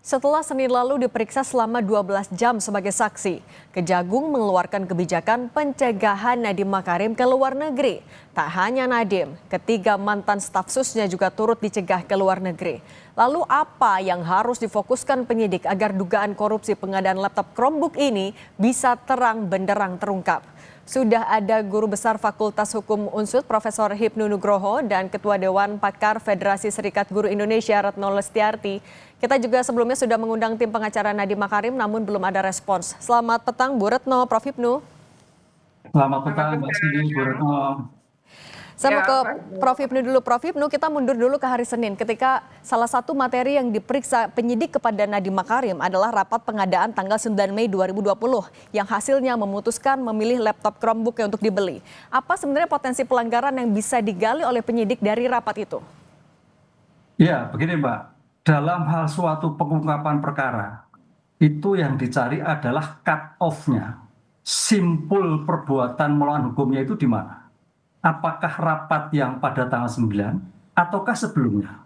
Setelah Senin lalu diperiksa selama 12 jam sebagai saksi, Kejagung mengeluarkan kebijakan pencegahan Nadiem Makarim ke luar negeri. Tak hanya Nadiem, ketiga mantan staf susnya juga turut dicegah ke luar negeri. Lalu apa yang harus difokuskan penyidik agar dugaan korupsi pengadaan laptop Chromebook ini bisa terang benderang terungkap? Sudah ada Guru Besar Fakultas Hukum Unsud Profesor Hipnu Nugroho dan Ketua Dewan Pakar Federasi Serikat Guru Indonesia Retno Lestiarti. Kita juga sebelumnya sudah mengundang tim pengacara Nadiem Makarim namun belum ada respons. Selamat petang Bu Retno, Prof Hipnu. Selamat petang, Mbak Sidi, Bu Retno. Saya mau ke Prof Hipnu dulu. Prof Hipnu, kita mundur dulu ke hari Senin ketika salah satu materi yang diperiksa penyidik kepada Nadiem Makarim adalah rapat pengadaan tanggal 9 Mei 2020 yang hasilnya memutuskan memilih laptop Chromebook untuk dibeli. Apa sebenarnya potensi pelanggaran yang bisa digali oleh penyidik dari rapat itu? Ya, begini Mbak, dalam hal suatu pengungkapan perkara, itu yang dicari adalah cut off-nya. Simpul perbuatan melawan hukumnya itu di mana? Apakah rapat yang pada tanggal 9 ataukah sebelumnya?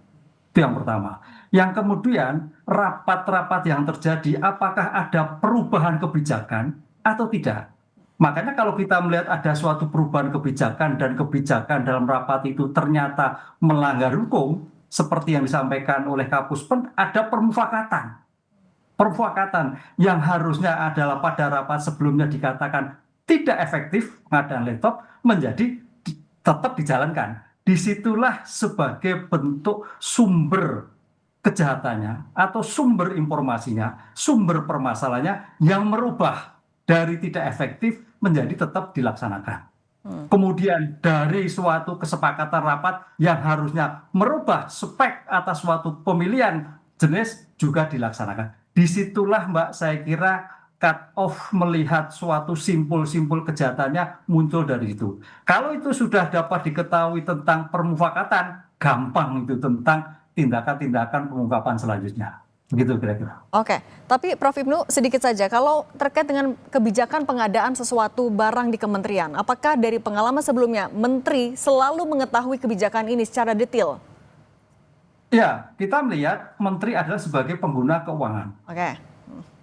Itu yang pertama. Yang kemudian rapat-rapat yang terjadi apakah ada perubahan kebijakan atau tidak? Makanya kalau kita melihat ada suatu perubahan kebijakan dan kebijakan dalam rapat itu ternyata melanggar hukum seperti yang disampaikan oleh Kapuspen, ada permufakatan. Permufakatan yang harusnya adalah pada rapat sebelumnya dikatakan tidak efektif pengadaan laptop menjadi tetap dijalankan. Disitulah sebagai bentuk sumber kejahatannya atau sumber informasinya, sumber permasalahannya yang merubah dari tidak efektif menjadi tetap dilaksanakan. Kemudian dari suatu kesepakatan rapat yang harusnya merubah spek atas suatu pemilihan jenis juga dilaksanakan. Disitulah Mbak saya kira cut off melihat suatu simpul-simpul kejahatannya muncul dari itu. Kalau itu sudah dapat diketahui tentang permufakatan, gampang itu tentang tindakan-tindakan pengungkapan selanjutnya. Begitu kira-kira. Oke, tapi Prof Hipnu sedikit saja, kalau terkait dengan kebijakan pengadaan sesuatu barang di kementerian, apakah dari pengalaman sebelumnya Menteri selalu mengetahui kebijakan ini secara detail? Ya, kita melihat Menteri adalah sebagai pengguna keuangan. Oke.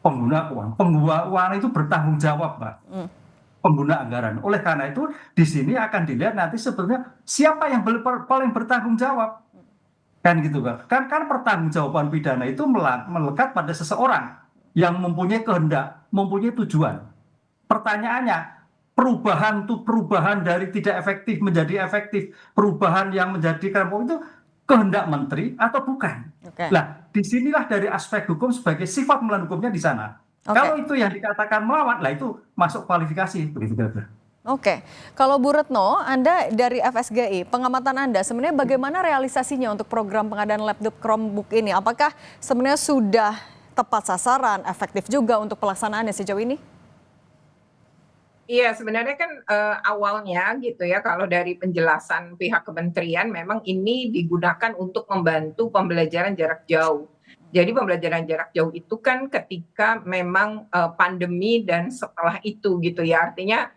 Pengguna keuangan. Pengguna keuangan itu bertanggung jawab, Mbak. Pengguna anggaran. Oleh karena itu, di sini akan dilihat nanti sebetulnya siapa yang paling bertanggung jawab. Kan gitu kan pertanggungjawaban pidana itu melekat pada seseorang yang mempunyai kehendak, mempunyai tujuan. Pertanyaannya, perubahan dari tidak efektif menjadi efektif, perubahan yang menjadikan itu kehendak menteri atau bukan. Nah, disinilah dari aspek hukum sebagai sifat melawan hukumnya di sana. Kalau itu yang dikatakan melawan, lah itu masuk kualifikasi begitu kira-kira. Oke, kalau Bu Retno, Anda dari FSGI, pengamatan Anda sebenarnya bagaimana realisasinya untuk program pengadaan laptop Chromebook ini? Apakah sebenarnya sudah tepat sasaran, efektif juga untuk pelaksanaannya sejauh ini? Iya, sebenarnya kan awalnya gitu ya, kalau dari penjelasan pihak kementerian memang ini digunakan untuk membantu pembelajaran jarak jauh. Jadi pembelajaran jarak jauh itu kan ketika memang pandemi dan setelah itu gitu ya, artinya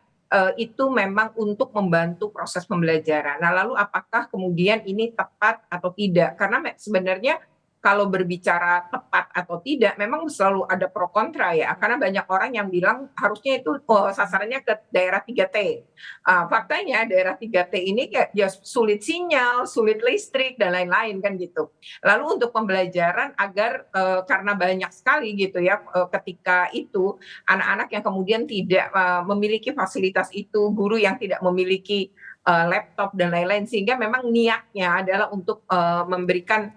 itu memang untuk membantu proses pembelajaran. Nah, lalu apakah kemudian ini tepat atau tidak? Karena sebenarnya kalau berbicara tepat atau tidak, memang selalu ada pro kontra ya. Karena banyak orang yang bilang harusnya itu sasarannya ke daerah 3T. Faktanya daerah 3T ini kayak ya sulit sinyal, sulit listrik, dan lain-lain kan gitu. Lalu untuk pembelajaran agar karena banyak sekali gitu ya ketika itu anak-anak yang kemudian tidak memiliki fasilitas itu, guru yang tidak memiliki laptop dan lain-lain, sehingga memang niatnya adalah untuk memberikan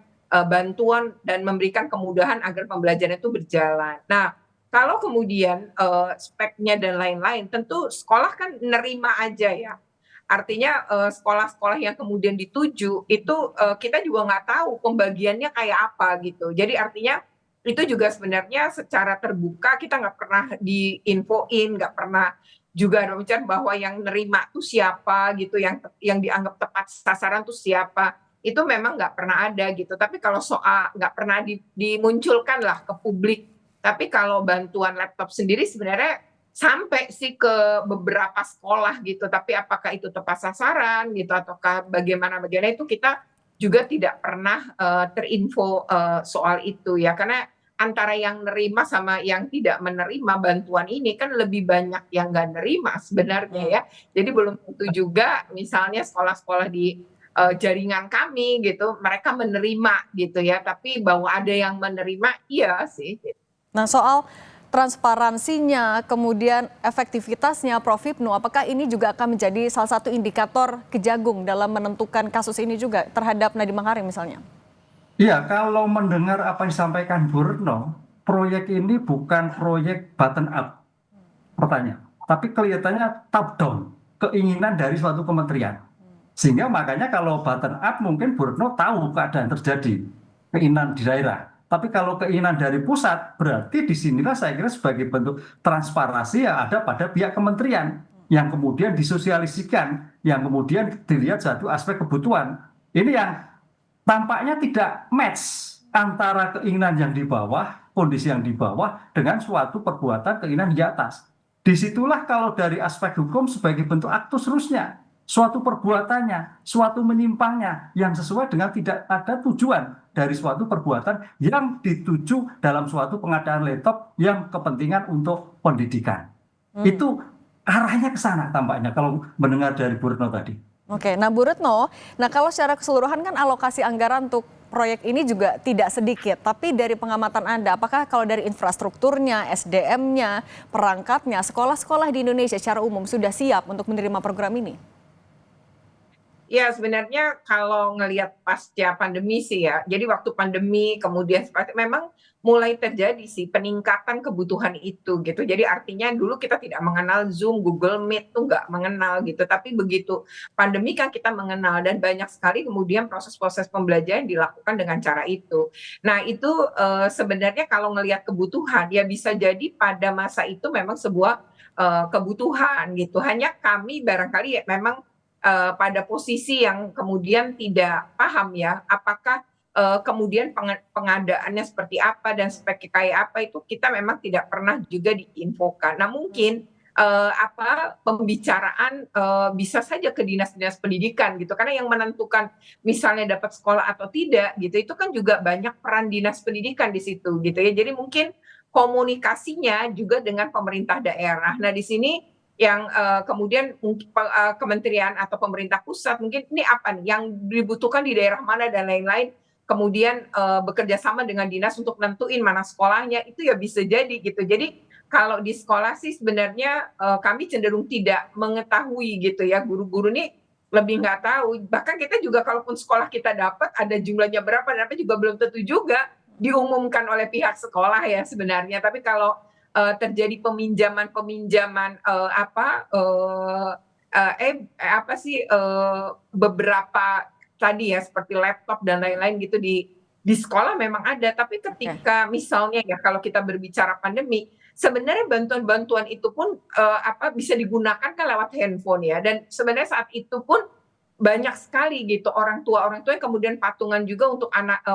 bantuan dan memberikan kemudahan agar pembelajaran itu berjalan. Nah, kalau kemudian speknya dan lain-lain, tentu sekolah kan nerima aja ya. Artinya sekolah-sekolah yang kemudian dituju itu kita juga nggak tahu pembagiannya kayak apa gitu. Jadi artinya itu juga sebenarnya secara terbuka kita nggak pernah diinfoin, nggak pernah juga ada bicara bahwa yang nerima tuh siapa gitu, yang dianggap tepat sasaran tuh siapa. Itu memang nggak pernah ada gitu. Tapi kalau soal nggak pernah dimunculkan lah ke publik. Tapi kalau bantuan laptop sendiri sebenarnya sampai sih ke beberapa sekolah gitu. Tapi apakah itu tepat sasaran gitu ataukah bagaimana itu kita juga tidak pernah terinfo soal itu ya. Karena antara yang nerima sama yang tidak menerima bantuan ini kan lebih banyak yang nggak nerima sebenarnya ya. Jadi belum tentu juga misalnya sekolah-sekolah di jaringan kami gitu, mereka menerima gitu ya. Tapi bahwa ada yang menerima, iya sih. Nah, soal transparansinya, kemudian efektivitasnya, Prof. Hipnu, apakah ini juga akan menjadi salah satu indikator Kejagung dalam menentukan kasus ini juga terhadap Nadiem Makarim misalnya? Iya, kalau mendengar apa yang disampaikan Bu Retno, proyek ini bukan proyek button up, pertanyaan, tapi kelihatannya top down, keinginan dari suatu kementerian. Sehingga makanya kalau button up mungkin Bu Retno tahu keadaan terjadi, keinginan di daerah. Tapi kalau keinginan dari pusat, berarti disinilah saya kira sebagai bentuk transparansi yang ada pada pihak kementerian, yang kemudian disosialisikan, yang kemudian dilihat satu aspek kebutuhan. Ini yang tampaknya tidak match antara keinginan yang di bawah, kondisi yang di bawah, dengan suatu perbuatan keinginan di atas. Disitulah kalau dari aspek hukum sebagai bentuk aktus rusnya, suatu perbuatannya, suatu menyimpangnya yang sesuai dengan tidak ada tujuan dari suatu perbuatan yang dituju dalam suatu pengadaan laptop yang kepentingan untuk pendidikan. Itu arahnya ke sana tampaknya kalau mendengar dari Bu Retno tadi. Oke, nah Bu Retno, nah kalau secara keseluruhan kan alokasi anggaran untuk proyek ini juga tidak sedikit. Tapi dari pengamatan Anda, apakah kalau dari infrastrukturnya, SDM-nya, perangkatnya, sekolah-sekolah di Indonesia secara umum sudah siap untuk menerima program ini? Ya sebenarnya kalau ngelihat pasca pandemi sih ya, jadi waktu pandemi kemudian seperti memang mulai terjadi sih peningkatan kebutuhan itu gitu. Jadi artinya dulu kita tidak mengenal Zoom, Google Meet tuh nggak mengenal gitu. Tapi begitu pandemi kan kita mengenal dan banyak sekali kemudian proses-proses pembelajaran dilakukan dengan cara itu. Nah itu sebenarnya kalau ngelihat kebutuhan ya bisa jadi pada masa itu memang sebuah kebutuhan gitu. Hanya kami barangkali ya memang pada posisi yang kemudian tidak paham ya, apakah kemudian pengadaannya seperti apa dan speknya kayak apa itu kita memang tidak pernah juga diinfokan. Nah mungkin pembicaraan bisa saja ke dinas-dinas pendidikan gitu karena yang menentukan misalnya dapat sekolah atau tidak gitu itu kan juga banyak peran dinas pendidikan di situ gitu ya. Jadi mungkin komunikasinya juga dengan pemerintah daerah. Nah di sini yang kemudian kementerian atau pemerintah pusat mungkin ini apa nih yang dibutuhkan di daerah mana dan lain-lain kemudian bekerja sama dengan dinas untuk nentuin mana sekolahnya itu ya bisa jadi gitu. Jadi kalau di sekolah sih sebenarnya kami cenderung tidak mengetahui gitu ya, guru-guru ini lebih nggak tahu. Bahkan kita juga kalaupun sekolah kita dapat ada jumlahnya berapa dan apa juga belum tentu juga diumumkan oleh pihak sekolah ya sebenarnya. Tapi kalau terjadi peminjaman beberapa tadi ya seperti laptop dan lain-lain gitu di sekolah memang ada. Tapi ketika misalnya ya kalau kita berbicara pandemi, sebenarnya bantuan-bantuan itu pun bisa digunakan kan lewat handphone ya. Dan sebenarnya saat itu pun banyak sekali gitu orang tua yang kemudian patungan juga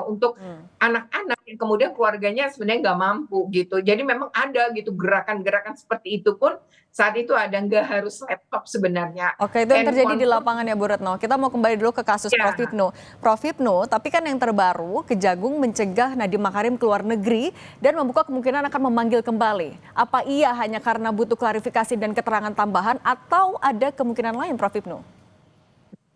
untuk anak-anak yang kemudian keluarganya sebenarnya nggak mampu gitu. Jadi memang ada gitu gerakan-gerakan seperti itu pun saat itu ada, nggak harus laptop sebenarnya. Oke, itu yang terjadi di lapangan ya Bu Retno. Kita mau kembali dulu ke kasus Ya. Prof. Hipnu. Prof. Hipnu, tapi kan yang terbaru Kejagung mencegah Nadiem Makarim keluar negeri dan membuka kemungkinan akan memanggil kembali. Apa iya hanya karena butuh klarifikasi dan keterangan tambahan atau ada kemungkinan lain Prof. Hipnu?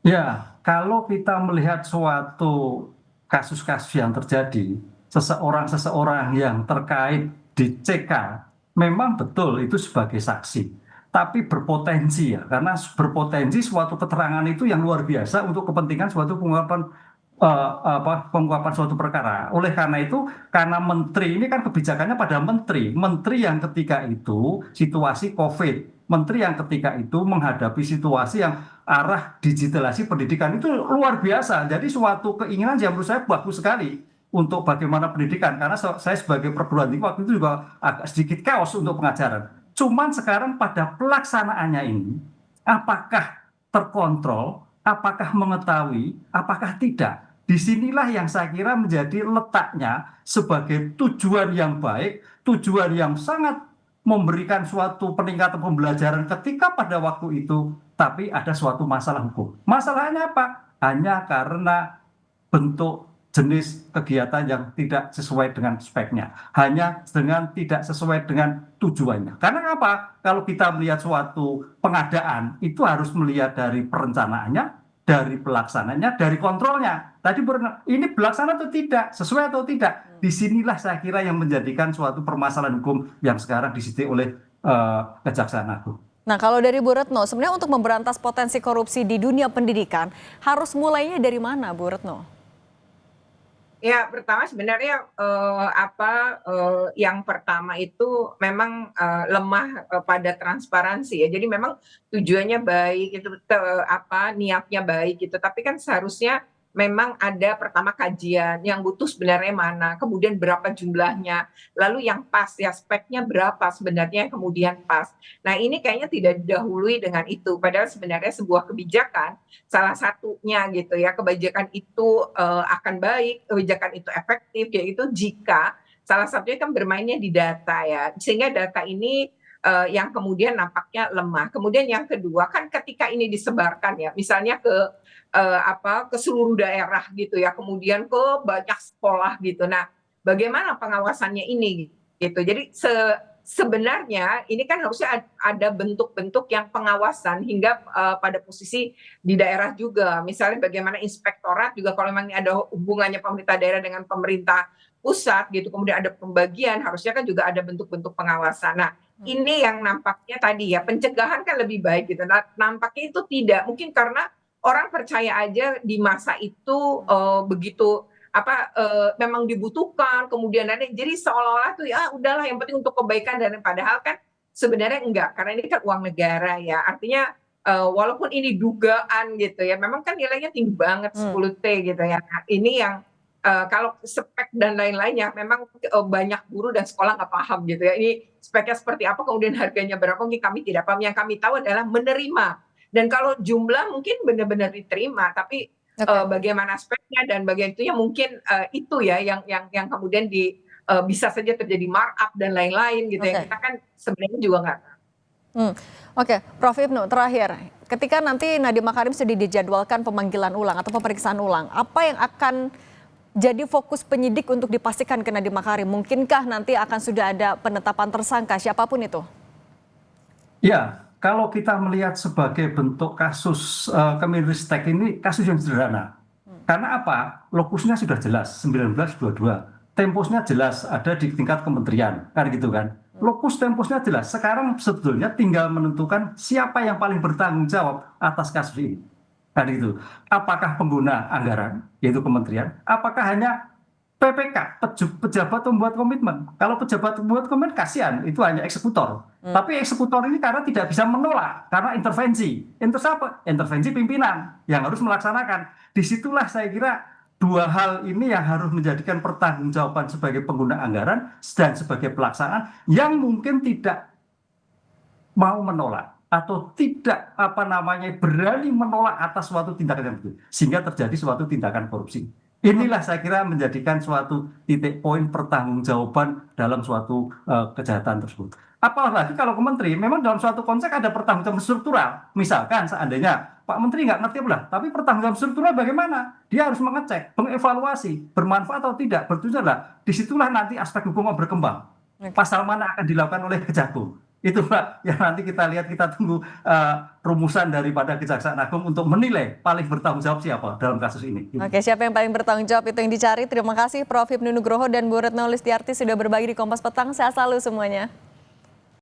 Ya, kalau kita melihat suatu kasus-kasus yang terjadi, seseorang yang terkait di CK, memang betul itu sebagai saksi. Tapi berpotensi ya, karena berpotensi suatu keterangan itu yang luar biasa untuk kepentingan suatu pengungkapan suatu perkara. Oleh karena itu, karena menteri ini kan kebijakannya pada menteri yang ketika itu situasi COVID, menteri yang ketika itu menghadapi situasi yang arah digitalisasi pendidikan itu luar biasa. Jadi suatu keinginan yang menurut saya bagus sekali untuk bagaimana pendidikan. Karena saya sebagai perguruan tinggi waktu itu juga agak sedikit chaos untuk pengajaran. Cuman sekarang pada pelaksanaannya ini, apakah terkontrol, apakah mengetahui, apakah tidak. Disinilah yang saya kira menjadi letaknya sebagai tujuan yang baik, tujuan yang sangat memberikan suatu peningkatan pembelajaran ketika pada waktu itu, tapi ada suatu masalah hukum. Masalahnya apa? Hanya karena bentuk jenis kegiatan yang tidak sesuai dengan speknya, hanya dengan tidak sesuai dengan tujuannya. Karena apa? Kalau kita melihat suatu pengadaan, itu harus melihat dari perencanaannya, dari pelaksananya, dari kontrolnya. Tadi ini pelaksana atau tidak, sesuai atau tidak. Disinilah saya kira yang menjadikan suatu permasalahan hukum yang sekarang disidik oleh Kejaksaan Agung. Nah, kalau dari Bu Retno, sebenarnya untuk memberantas potensi korupsi di dunia pendidikan, harus mulainya dari mana, Bu Retno? Ya, pertama sebenarnya yang pertama itu memang lemah pada transparansi ya. Jadi memang tujuannya baik itu niatnya baik gitu. Tapi kan seharusnya memang ada pertama kajian yang butuh sebenarnya mana, kemudian berapa jumlahnya, lalu yang pas ya speknya berapa sebenarnya yang kemudian pas. Nah, ini kayaknya tidak didahului dengan itu. Padahal sebenarnya sebuah kebijakan salah satunya gitu ya, kebijakan itu akan baik, kebijakan itu efektif, yaitu jika salah satunya kan bermainnya di data ya, sehingga data ini yang kemudian nampaknya lemah. Kemudian yang kedua kan ketika ini disebarkan ya, misalnya ke seluruh daerah gitu ya, kemudian ke banyak sekolah gitu. Nah, bagaimana pengawasannya ini gitu. Jadi sebenarnya ini kan harusnya ada bentuk-bentuk yang pengawasan hingga pada posisi di daerah juga. Misalnya bagaimana inspektorat juga kalau memang ada hubungannya pemerintah daerah dengan pemerintah pusat gitu, kemudian ada pembagian, harusnya kan juga ada bentuk-bentuk pengawasan. Nah, ini yang nampaknya tadi ya, pencegahan kan lebih baik gitu. Nah, nampaknya itu tidak, mungkin karena orang percaya aja di masa itu begitu memang dibutuhkan, kemudian jadi seolah-olah tuh ya udahlah yang penting untuk kebaikan, dan padahal kan sebenarnya enggak, karena ini kan uang negara ya. Artinya walaupun ini dugaan gitu ya, memang kan nilainya tinggi banget 10T gitu ya. Nah, ini yang kalau spek dan lain-lainnya memang banyak guru dan sekolah nggak paham gitu ya. Ini speknya seperti apa, kemudian harganya berapa, mungkin kami tidak paham. Yang kami tahu adalah menerima. Dan kalau jumlah mungkin benar-benar diterima, tapi bagaimana speknya dan bagian itunya mungkin itu ya yang kemudian bisa saja terjadi markup dan lain-lain gitu ya. Kita kan sebenarnya juga nggak. Oke, Prof. Ibnu, terakhir, ketika nanti Nadiem Makarim sudah dijadwalkan pemanggilan ulang atau pemeriksaan ulang, apa yang akan jadi fokus penyidik untuk dipastikan ke Nadiem Makarim? Mungkinkah nanti akan sudah ada penetapan tersangka siapapun itu? Ya, kalau kita melihat sebagai bentuk kasus Kemenristek ini kasus yang sederhana. Karena apa? Lokusnya sudah jelas, 1922. Temposnya jelas, ada di tingkat kementerian, kan gitu kan. Lokus temposnya jelas. Sekarang sebetulnya tinggal menentukan siapa yang paling bertanggung jawab atas kasus ini. Kan itu. Apakah pengguna anggaran, yaitu kementerian, apakah hanya PPK, pejabat pembuat komitmen. Kalau pejabat pembuat komitmen kasihan, itu hanya eksekutor. Tapi eksekutor ini karena tidak bisa menolak, karena intervensi. Intervensi pimpinan yang harus melaksanakan. Disitulah saya kira dua hal ini yang harus menjadikan pertanggungjawaban sebagai pengguna anggaran dan sebagai pelaksanaan yang mungkin tidak mau menolak atau tidak berani menolak atas suatu tindakan yang begitu, sehingga terjadi suatu tindakan korupsi. Inilah saya kira menjadikan suatu titik poin pertanggungjawaban dalam suatu kejahatan tersebut. Apalagi kalau ke menteri, memang dalam suatu konteks ada pertanggungjawaban struktural. Misalkan seandainya Pak Menteri nggak ngerti lah, tapi pertanggungjawaban struktural bagaimana? Dia harus mengecek, mengevaluasi, bermanfaat atau tidak, bertujuan lah. Disitulah nanti aspek hukum berkembang. Pasal mana akan dilakukan oleh Kejagung? Itu Pak yang nanti kita lihat, kita tunggu rumusan daripada Kejaksaan Agung untuk menilai paling bertanggung jawab siapa dalam kasus ini. Oke, siapa yang paling bertanggung jawab itu yang dicari. Terima kasih Prof. Ibnu Nugroho dan Bu Retno Listiarti sudah berbagi di Kompas Petang. Sehat selalu semuanya.